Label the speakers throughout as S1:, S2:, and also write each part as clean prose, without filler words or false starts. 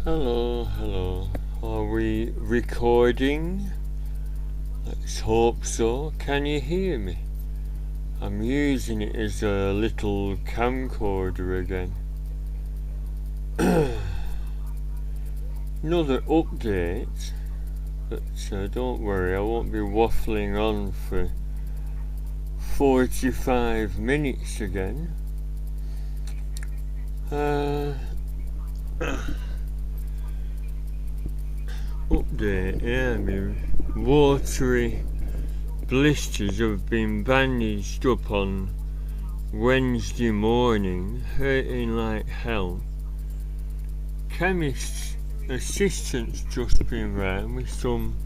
S1: Hello. Are we recording? Let's hope so. Can you hear me? I'm using it as a little camcorder again. Another update, but don't worry, I won't be waffling on for 45 minutes again. Update, yeah, my watery blisters have been bandaged up on Wednesday morning, hurting like hell. Chemist's assistant's just been round with some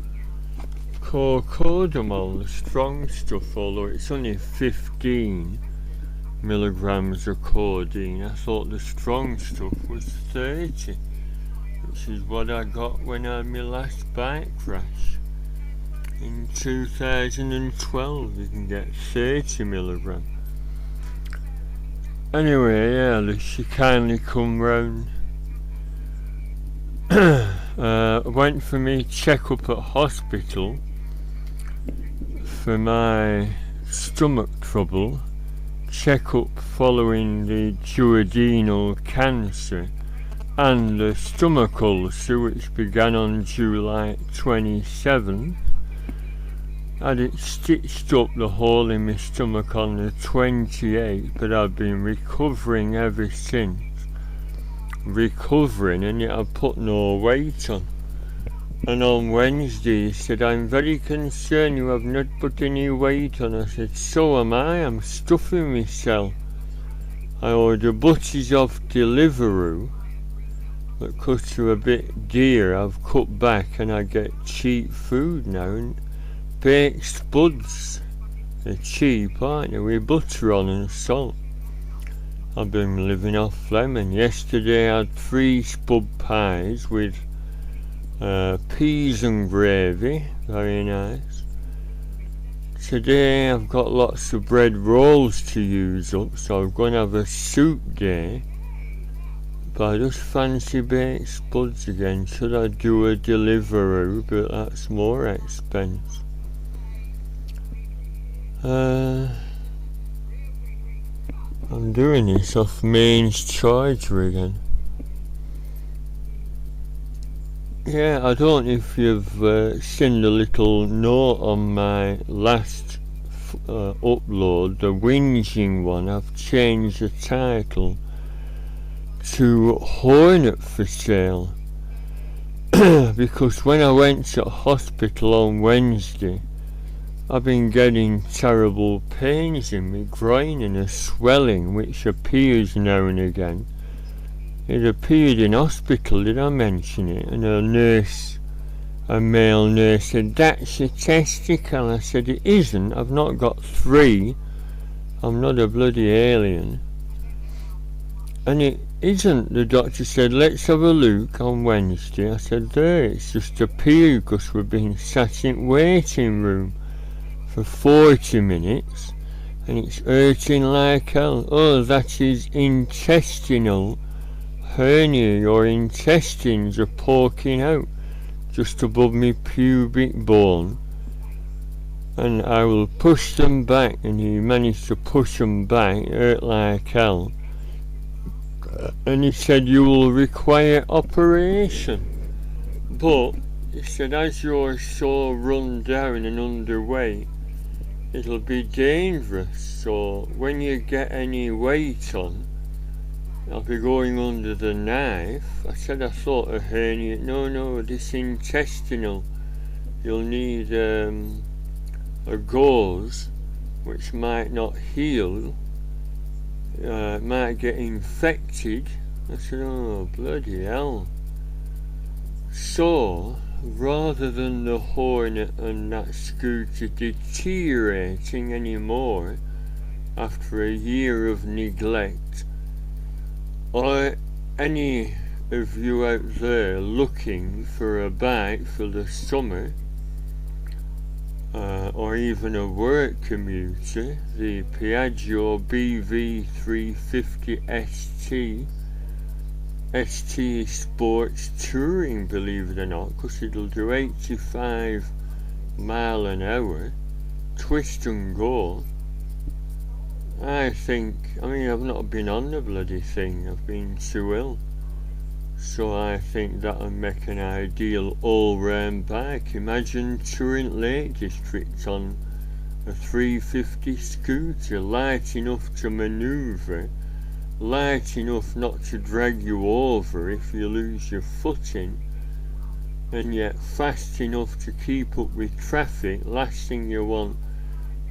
S1: cocodamol, the strong stuff, although it's only 15 milligrams of codeine. I thought the strong stuff was 30, which is what I got when I had my last bike crash. In 2012 you can get 30 milligrams. Anyway, yeah, she kindly come round. Went for me check-up at hospital for my stomach trouble, check-up following the duodenal cancer and the stomach ulcer, which began on July 27th. Had it stitched up, the hole in my stomach, on the 28th, but I've been recovering ever since. And yet I've put no weight on. And on Wednesday he said, "I'm very concerned you have not put any weight on." I said, "So am I, I'm stuffing myself." I ordered butties off Deliveroo, but because they're a bit dear I've cut back and I get cheap food now, and baked spuds, they're cheap, aren't they, with butter on and salt. I've been living off them, and yesterday I had 3 spud pies with peas and gravy, very nice. Today I've got lots of bread rolls to use up, so I'm going to have a soup day. But I just fancy baked spuds again. Should I do a Deliveroo? But that's more expensive. I'm doing this off mains charger again. Yeah, I don't know if you've seen the little note on my last upload, the whinging one. I've changed the title to Hornet for sale because when I went to hospital on Wednesday, I've been getting terrible pains in my groin and a swelling which appears now and again. It appeared in hospital, did I mention it? And a male nurse said, "That's a testicle." I said, "It isn't, I've not got 3. I'm not a bloody alien." And it isn't, the doctor said. "Let's have a look on Wednesday." I said, "There, it's just appeared because we've been sat in waiting room for 40 minutes and it's hurting like hell." "Oh, that is intestinal hernia. Your intestines are poking out just above me pubic bone and I will push them back." And he managed to push them back. It hurt like hell. And he said, "You will require operation." But he said, "As you're so run down and underweight, it'll be dangerous, so when you get any weight on, I'll be going under the knife." I said, "I thought a hernia." No, this intestinal. You'll need a gauze, which might not heal. It might get infected." I said, "Oh, bloody hell." So, rather than the Hornet and that scooter deteriorating anymore after a year of neglect, or any of you out there looking for a bike for the summer, or even a work commuter, the Piaggio BV350ST ST Sports Touring, believe it or not, because it'll do 85 mile an hour, twist and go. I think, I mean, I've not been on the bloody thing, I've been too ill. So I think that'll make an ideal all-round bike. Imagine touring Lake District on a 350 scooter, light enough to manoeuvre, light enough not to drag you over if you lose your footing, and yet fast enough to keep up with traffic. Last thing you want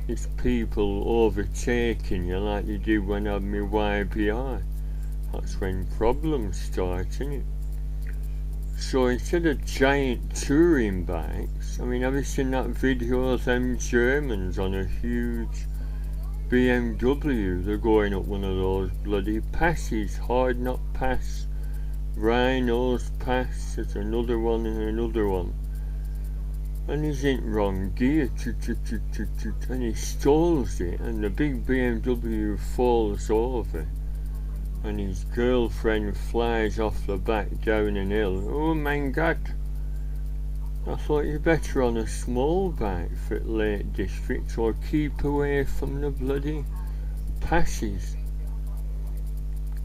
S1: is people overtaking you like you did when I had my YBI. That's when problems start, isn't it? So instead of giant touring bikes, I mean, have you seen that video of them Germans on a huge BMW? They're going up one of those bloody passes, Hard Knot Pass, Rhinos Pass, there's another one and another one. And he's in wrong gear, and he stalls it, and the big BMW falls over, and his girlfriend flies off the back down an hill. Oh my God! I thought you're better on a small bike for Lake District, or keep away from the bloody passes.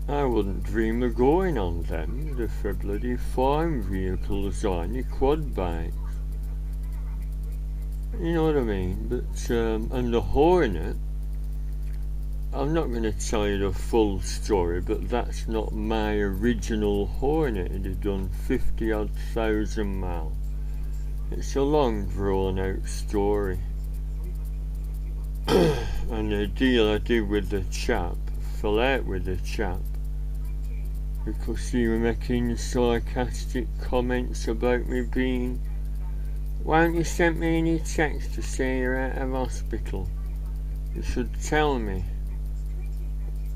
S1: I wouldn't dream of going on them. They're for bloody farm vehicles or any quad bikes. You know what I mean? But, and the Hornet, I'm not going to tell you the full story, but that's not my original Hornet. It had done 50-odd thousand miles. It's a long, drawn-out story. And the deal I did with the chap, fell out with the chap, because he was making sarcastic comments about me being, why don't you send me any text to say you're out of hospital? You should tell me.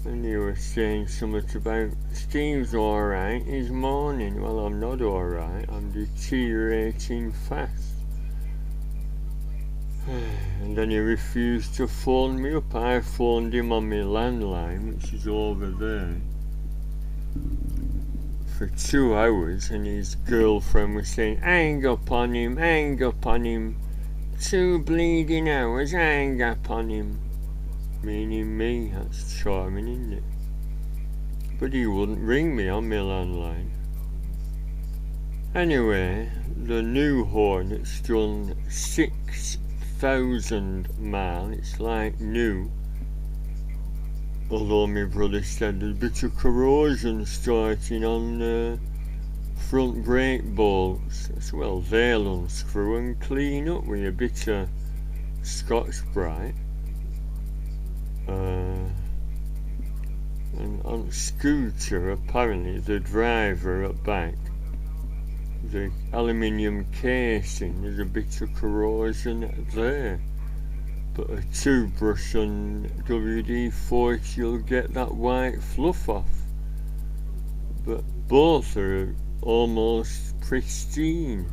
S1: And he was saying something about, Steve's alright, he's mourning. Well, I'm not alright, I'm deteriorating fast. And then he refused to phone me up. I phoned him on my landline, which is over there, for 2 hours, and his girlfriend was saying, hang up on him, hang up on him. 2 bleeding hours, hang up on him. Meaning me. That's charming, isn't it? But he wouldn't ring me on my landline. Anyway, the new Hornet's done 6,000 miles. It's like new. Although my brother said there's a bit of corrosion starting on the front brake bolts. Well, they'll unscrew and clean up with a bit of Scotch-Brite. And on scooter, apparently the driver at back, the aluminium casing, there's a bit of corrosion there. But a toothbrush and WD-40 you'll get that white fluff off. But both are almost pristine.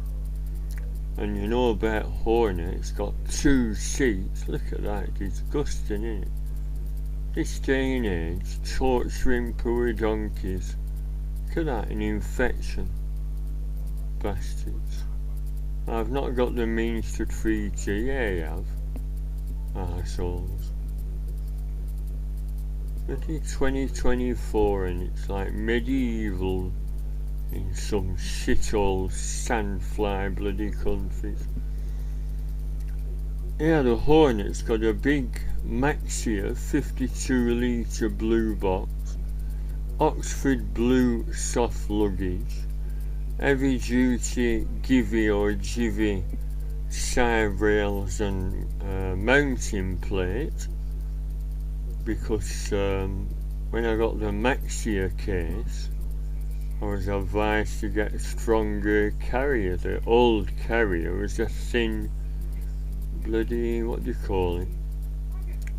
S1: And you know about Hornet, it's got 2 seats. Look at that, disgusting, isn't it? This day and age, torturing poor donkeys. Look at that, an infection. Bastards. I've not got the means to treat you. Yeah, you have. Arseholes. But it's 2024 and it's like medieval in some shithole sandfly bloody countries. Yeah, the Hornet's got a big Maxia 52 litre blue box, Oxford blue soft luggage, heavy duty Givi or Givi siderails and mounting plate, because when I got the Maxia case I was advised to get a stronger carrier. The old carrier was a thin bloody, what do you call it,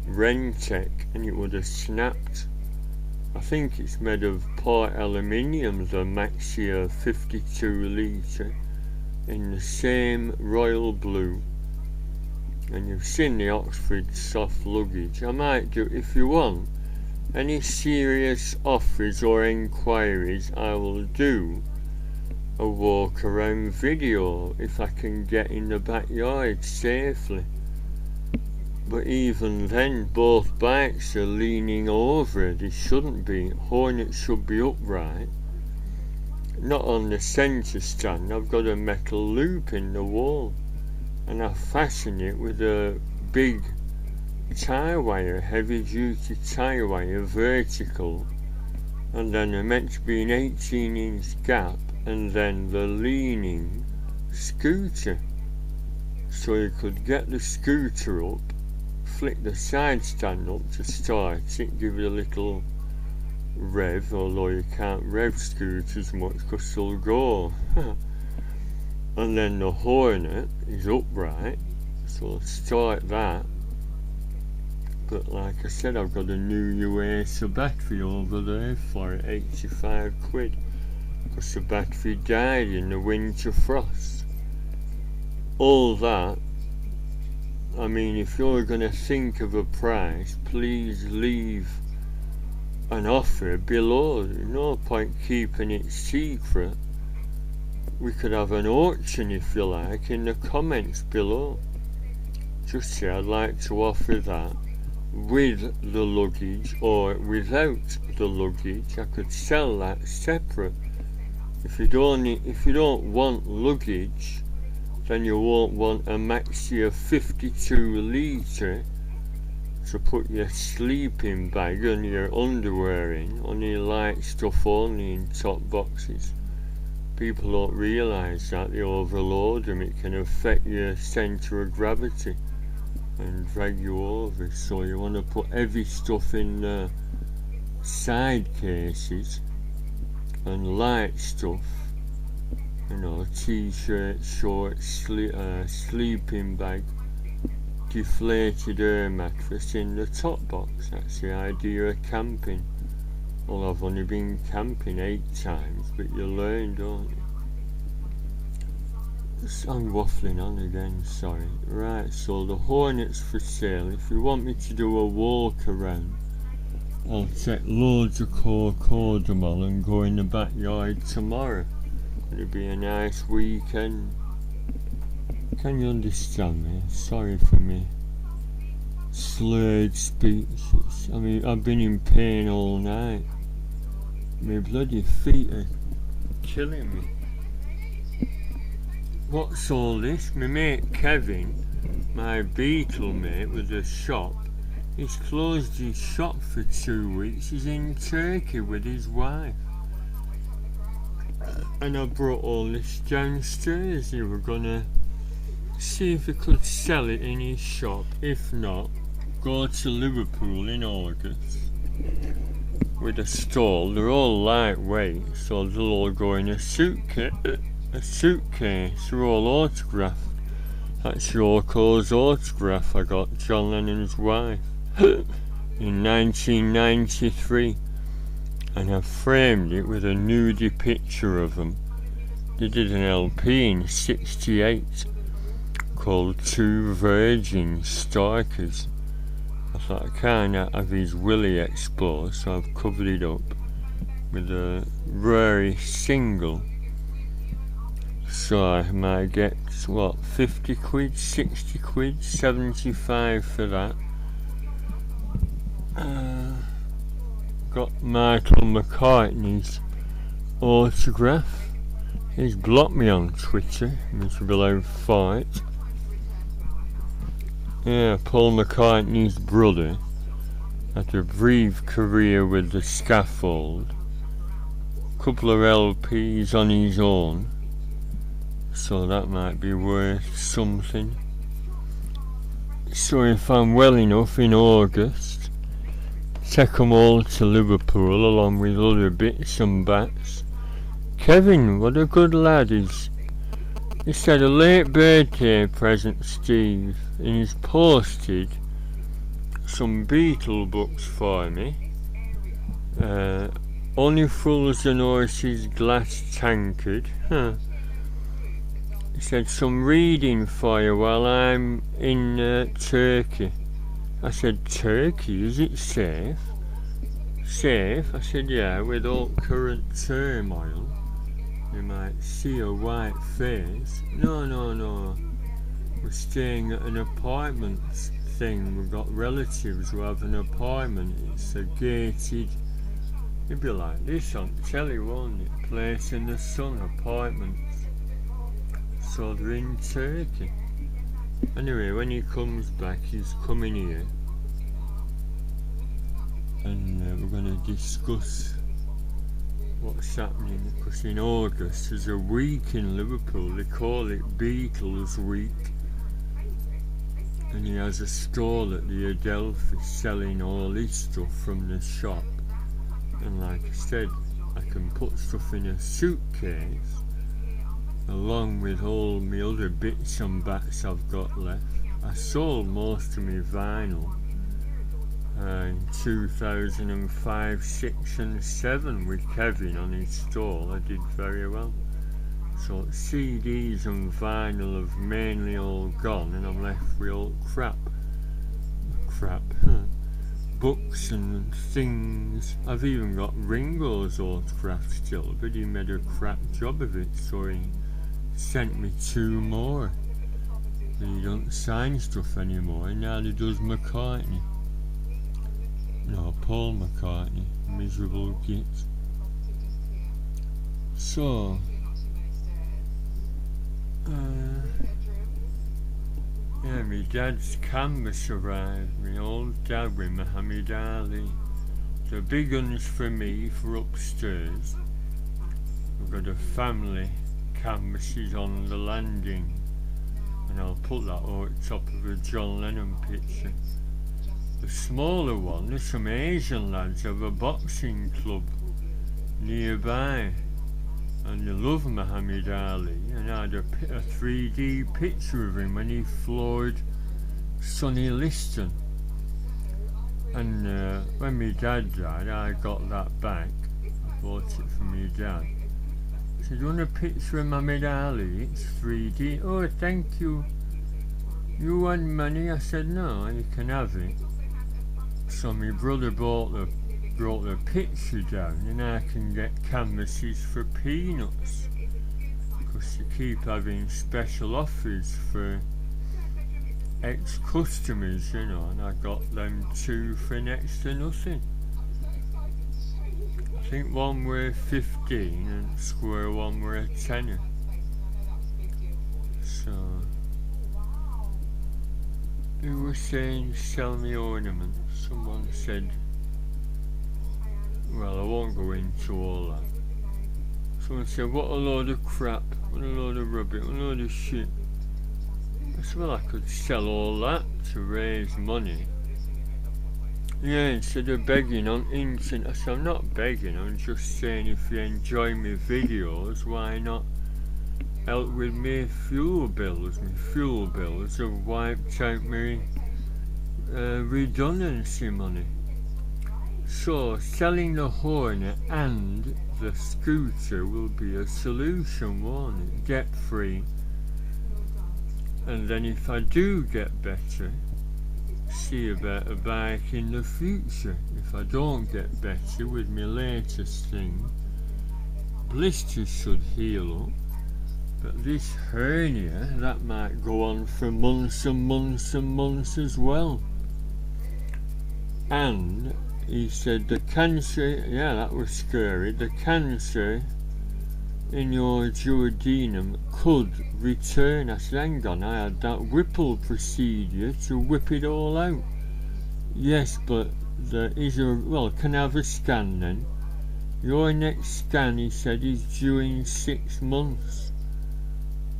S1: Rentec, and it would have snapped. I think it's made of part aluminium, the Maxia 52 litre, in the same royal blue. And you've seen the Oxford soft luggage. I might do, if you want, any serious offers or enquiries, I will do a walk around video if I can get in the backyard safely. But even then, both bikes are leaning over. They shouldn't be. Hornet should be upright, not on the centre stand. I've got a metal loop in the wall, and I fasten it with a big tie wire, heavy duty tie wire, vertical, and then there meant to be an 18-inch gap, and then the leaning scooter, so you could get the scooter up, flick the side stand up to start it, give it a little rev, although you can't rev scooters much because they'll go. And then the Hornet is upright, so I'll start that. But like I said, I've got a new UASA battery over there for it, 85 quid, because the battery died in the winter frost. All that, I mean, if you're going to think of a price, please leave an offer below. No point keeping it secret. We could have an auction, if you like, in the comments below. Just say I'd like to offer that with the luggage or without the luggage. I could sell that separate. If you don't want luggage, then you won't want a Maxia 52 litre to put your sleeping bag and your underwear in. Only light stuff only in top boxes. People don't realise that. They overload them. It can affect your centre of gravity and drag you over. So you want to put heavy stuff in the side cases and light stuff, you know, t-shirt, shorts, sleeping bag, deflated air mattress in the top box. That's the idea of camping. Well, I've only been camping 8 times, but you learn, don't you? I'm waffling on again, sorry. Right, so the Hornet's for sale. If you want me to do a walk around, I'll take loads of cordamol and go in the backyard tomorrow. It'll be a nice weekend. Can you understand me? Sorry for me slurred speech. I mean, I've been in pain all night. My bloody feet are killing me. What's all this? My mate Kevin, my beetle mate with the shop, he's closed his shop for 2 weeks. He's in Turkey with his wife. And I brought all this downstairs. He were gonna see if he could sell it in his shop. If not, go to Liverpool in August with a stall. They're all lightweight, so they'll all go in a suitcase. They're all autographed. That's Yoko's autograph I got John Lennon's wife in 1993, and I framed it with a nudie picture of them. They did an LP in 68 called Two Virgin Stalkers. I thought I can't have his willy explode, so I've covered it up with a rare single. So I might get, what, 50 quid, 60 quid, 75 for that. Got Michael McCartney's autograph. He's blocked me on Twitter, miserable old fight. Yeah, Paul McCartney's brother had a brief career with the Scaffold. Couple of LPs on his own, so that might be worth something. So if I'm well enough in August, take them all to Liverpool along with other bits and bats. Kevin, what a good lad he said, a late birthday present, Steve, and he's posted some Beatle books for me. Only Fools and Horses Glass Tankard. He said, some reading for you while I'm in Turkey. I said, Turkey, is it safe? safe? I said, yeah, with all current turmoil, you might see a white face. No. We're staying at an apartment thing. We've got relatives who have an apartment. It's a gated, it'd be like this on telly, won't it? Place in the sun, apartments. So they're in Turkey. Anyway, when he comes back, he's coming here. And we're going to discuss what's happening, because in August there's a week in Liverpool. They call it Beatles Week. And he has a stall at the Adelphi selling all his stuff from the shop. And like I said, I can put stuff in a suitcase along with all my other bits and bats I've got left. I sold most of my vinyl in 2005, 6 and 7 with Kevin on his stall. I did very well. So CDs and vinyl have mainly all gone, and I'm left with all crap, books and things. I've even got Ringo's autograph still, but he made a crap job of it, so he sent me 2 more. And he don't sign stuff anymore, and now he does McCartney. No, Paul McCartney, miserable git. So yeah, my dad's canvas arrived. My old dad with Muhammad Ali. The big ones for me for upstairs. We've got a family canvases on the landing, and I'll put that over the top of a John Lennon picture. The smaller one, there's some Asian lads of a boxing club nearby, and they love Muhammad Ali, and I had a 3D picture of him when he floored Sonny Liston. And when my dad died, I got that back. I bought it for my dad. He said, "Do you want a picture of Muhammad Ali? It's 3D. Oh, thank you. You want money?" I said, "No, you can have it." So my brother brought the picture down, and I can get canvases for peanuts, because they keep having special offers for ex-customers, you know, and I got them 2 for next to nothing. I think one were 15 and square one were a tenner. So who was saying sell me ornaments? Someone said, well, I won't go into all that. Someone said, what a load of crap, what a load of rubbish, what a load of shit. I said, well, I could sell all that to raise money. Yeah, instead of begging on internet. I said, I'm not begging, I'm just saying if you enjoy my videos, why not help with my fuel bills? My fuel bills have wiped out my redundancy money. So selling the Hornet and the scooter will be a solution, won't it? Debt free. And then if I do get better, see about a bike in the future. If I don't get better with my latest thing, blisters should heal up. But this hernia, that might go on for months and months and months as well. And he said the cancer, yeah, that was scary, the cancer in your duodenum could return. I said, hang on, I had that Whipple procedure to whip it all out. Yes, but there is a, well, can I have a scan then? Your next scan, he said, is due in 6 months.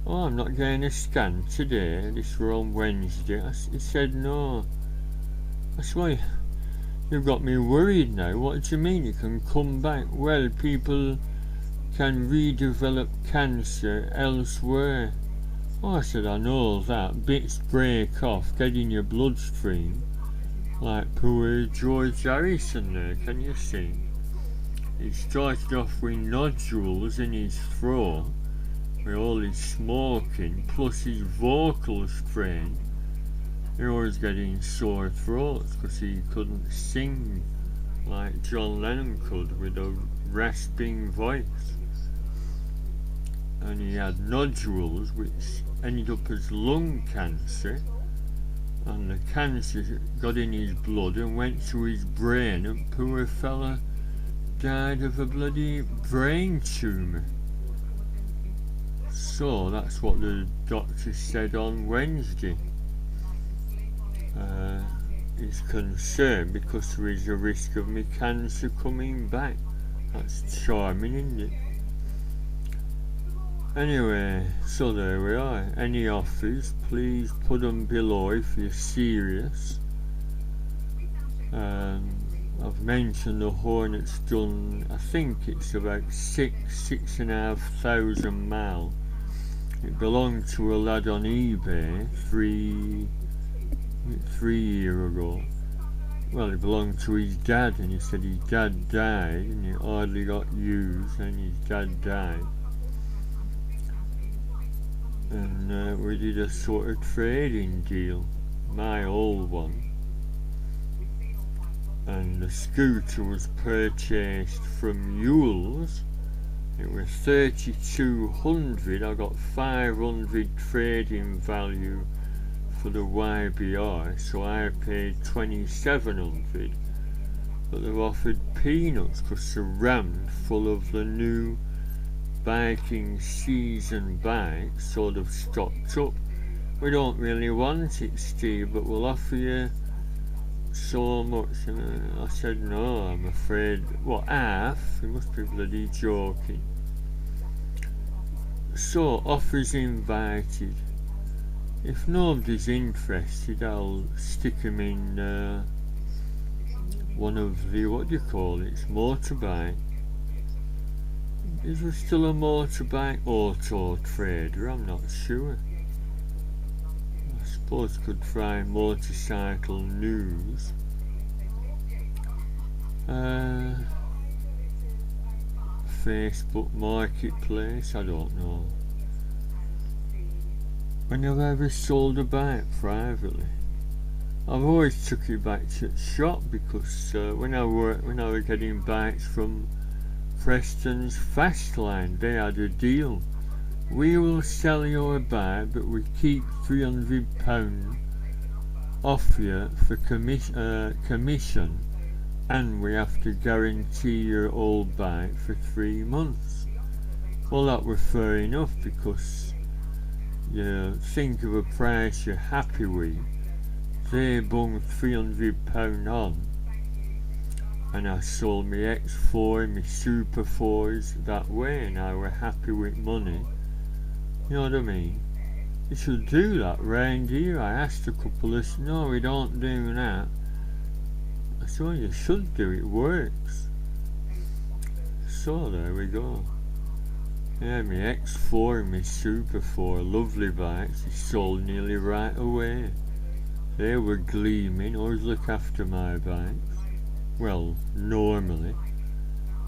S1: Oh, I'm not getting a scan today, this were on Wednesday. He said, no. That's why you've got me worried now. What do you mean you can come back? Well, people can redevelop cancer elsewhere. Oh, I said, I know that. Bits break off, get in your bloodstream. Like poor George Harrison there, can you see? He started off with nodules in his throat, with all his smoking, plus his vocal strain. He was getting sore throats because he couldn't sing like John Lennon could, with a rasping voice. And he had nodules which ended up as lung cancer, and the cancer got in his blood and went to his brain, and poor fella died of a bloody brain tumour. So that's what the doctor said on Wednesday. He's concerned because there is a risk of my cancer coming back. That's charming, isn't it? Anyway, so there we are. Any offers, please put them below if you're serious. I've mentioned the Hornet's done, I think it's about 6,500 miles. It belonged to a lad on eBay three years ago. Well, it belonged to his dad, and he said his dad died and it hardly got used, and his dad died. And we did a sort of trading deal, my old one. And the scooter was purchased from Yule's. It was 3,200. I got 500 trading value for the YBR, so I paid 2,700. But they've offered peanuts because they're rammed full of the new biking season bikes, sort of stocked up. We don't really want it, Steve, but we'll offer you so much. And I said no, I'm afraid. What, half? You must be bloody joking. So, offers invited. If nobody's interested, I'll stick them in one of the, what do you call it, it's motorbike. Is there still a motorbike auto trader? I'm not sure. I suppose I could try motorcycle news. Facebook Marketplace, I don't know. When have I ever sold a bike privately? I've always took it back to the shop because when I was getting bikes from Preston's Fastline, they had a deal. We will sell your bike, but we keep £300 off you for commission, and we have to guarantee your old bike for 3 months. Well, that was fair enough because you think of a price you're happy with. They bung £300 on, and I sold my X4, my Super 4s that way, and I were happy with money. You know what I mean? You should do that round here. I asked a couple of, no, we don't do that. I said, well, you should do, it works. So there we go. Yeah, my X4 and my Super 4, lovely bikes, they sold nearly right away. They were gleaming. Always look after my bikes. Well, normally.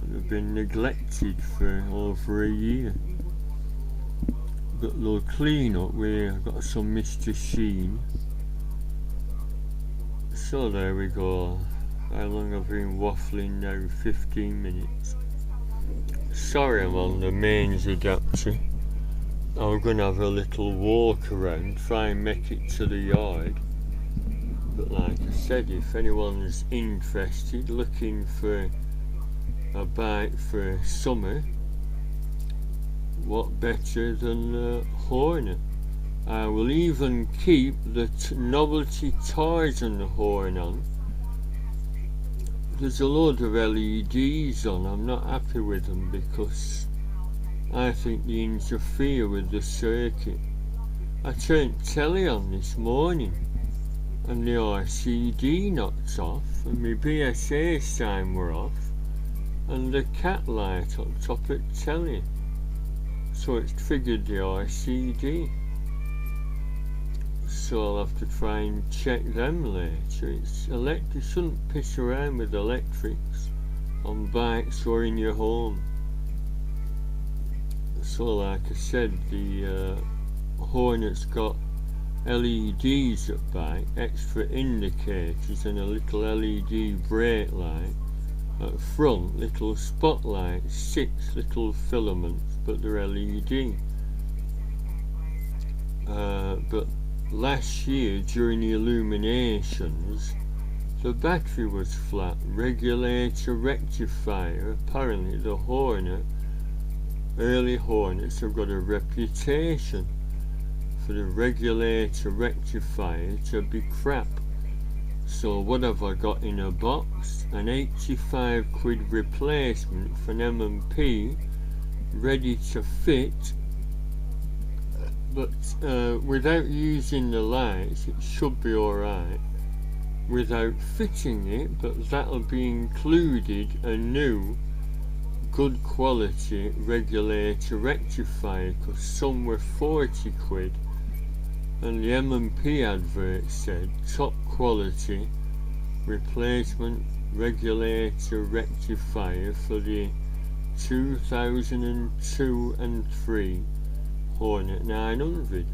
S1: They've been neglected for over a year. Got a little clean up where I've got some Mr. Sheen. So there we go. How long have I been waffling now? 15 minutes. Sorry I'm on the mains adapter. I'm going to have a little walk around, try and make it to the yard. But like I said, if anyone's interested, looking for a bike for summer, what better than the Hornet? I will even keep the novelty Tarzan horn on. There's a load of LEDs on. I'm not happy with them because I think they interfere with the circuit. I turned telly on this morning and the RCD knocked off and my BSA sign were off and the cat light on top of telly. So it's triggered the RCD. So I'll have to try and check them later. It's you shouldn't piss around with electrics on bikes or in your home. So like I said, the Hornet's got LEDs at back, extra indicators and a little LED brake light. At front, little spotlights, 6 little filaments, but they're LED. But last year, during the illuminations, the battery was flat. Regulator rectifier. Apparently the Hornet, early Hornets have got a reputation for the regulator rectifier to be crap. So what have I got in a box? An 85 quid replacement for an M&P, ready to fit, but without using the lights it should be alright. Without fitting it, but that'll be included a new good quality regulator rectifier, because some were 40 quid. And the M&P advert said top quality replacement regulator rectifier for the 2002 and 3 Hornet 900.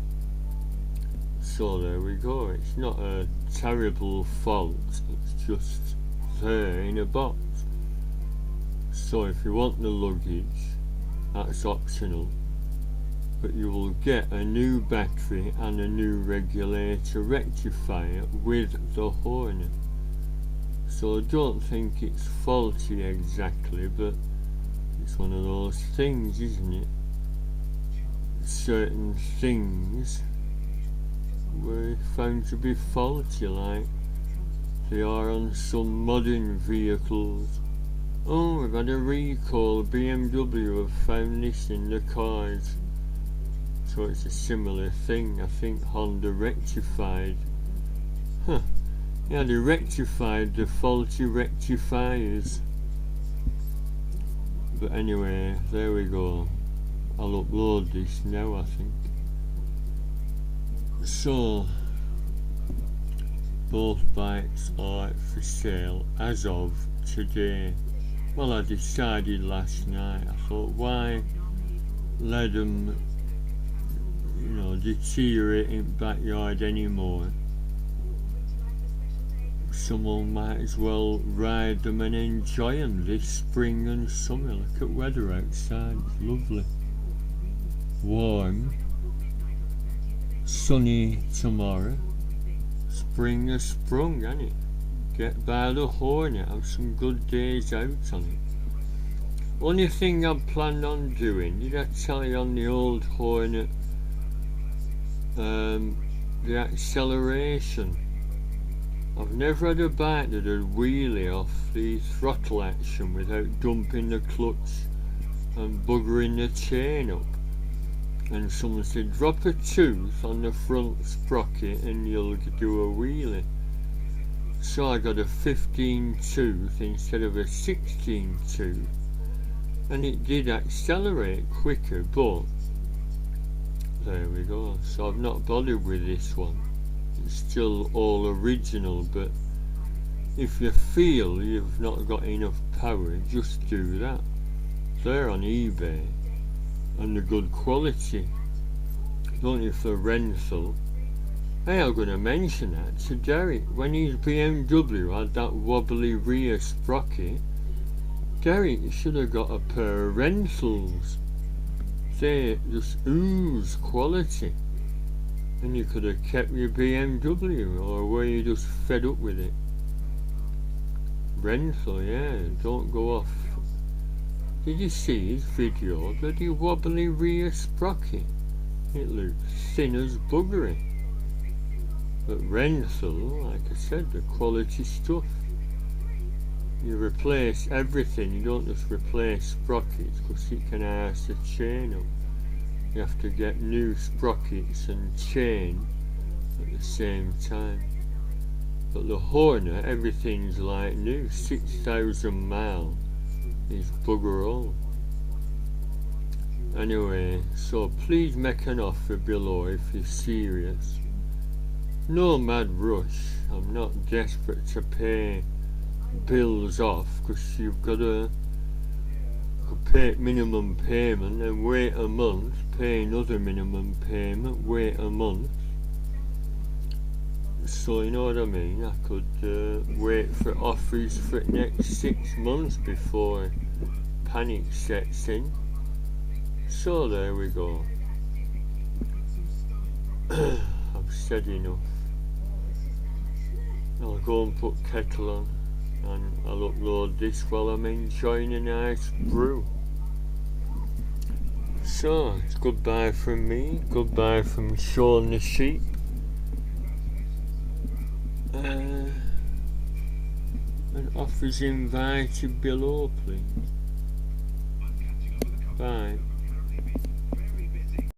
S1: So there we go. It's not a terrible fault, it's just there in a box. So if you want the luggage, that's optional, but you will get a new battery and a new regulator rectifier with the Hornet. So I don't think it's faulty exactly, but it's one of those things, isn't it? Certain things were found to be faulty, like they are on some modern vehicles. Oh, we've had a recall. BMW have found this in the cars. So it's a similar thing. I think Honda rectified. Yeah, they rectified the faulty rectifiers. But anyway, there we go. I'll upload this now, I think. So, both bikes are for sale as of today. Well, I decided last night, I thought, why let them, deteriorate in backyard anymore? Someone might as well ride them and enjoy them this spring and summer. Look at weather outside, it's lovely. Warm, sunny tomorrow. Spring has sprung, hasn't it? Get by the Hornet, have some good days out on it. Only thing I planned on doing, did I tell you on the old Hornet, the acceleration? I've never had a bike that would wheelie off the throttle action without dumping the clutch and buggering the chain up. And someone said, drop a tooth on the front sprocket and you'll do a wheelie. So I got a 15 tooth instead of a 16 tooth, and it did accelerate quicker, but there we go. So I've not bothered with this one. It's still all original, but if you feel you've not got enough power, just do that. They're on eBay and the good quality, only for rental. Hey, I'm going to mention that to Derek. When his BMW had that wobbly rear sprocket, Derek should have got a pair of rentals. They just ooze quality. And you could have kept your BMW, or were you just fed up with it? Rental, yeah, don't go off. Did you see his video? Bloody wobbly rear sprocket. It looks thin as buggery. But rental, like I said, the quality stuff. You replace everything, you don't just replace sprockets, because it can arse the chain up. You have to get new sprockets and chain at the same time. But the Hornet, everything's like new. 6,000 miles is bugger all. Anyway, so please make an offer below if you're serious. No mad rush. I'm not desperate to pay bills off, because you've got to pay minimum payment and wait a month, pay another minimum payment, wait a month. So you know what I mean, I could wait for offers for the next 6 months before panic sets in. So there we go. I've said enough. I'll go and put kettle on and I'll upload this while I'm enjoying a nice brew. So it's goodbye from me, goodbye from Sean the sheep. And offers invited below, please. Bye.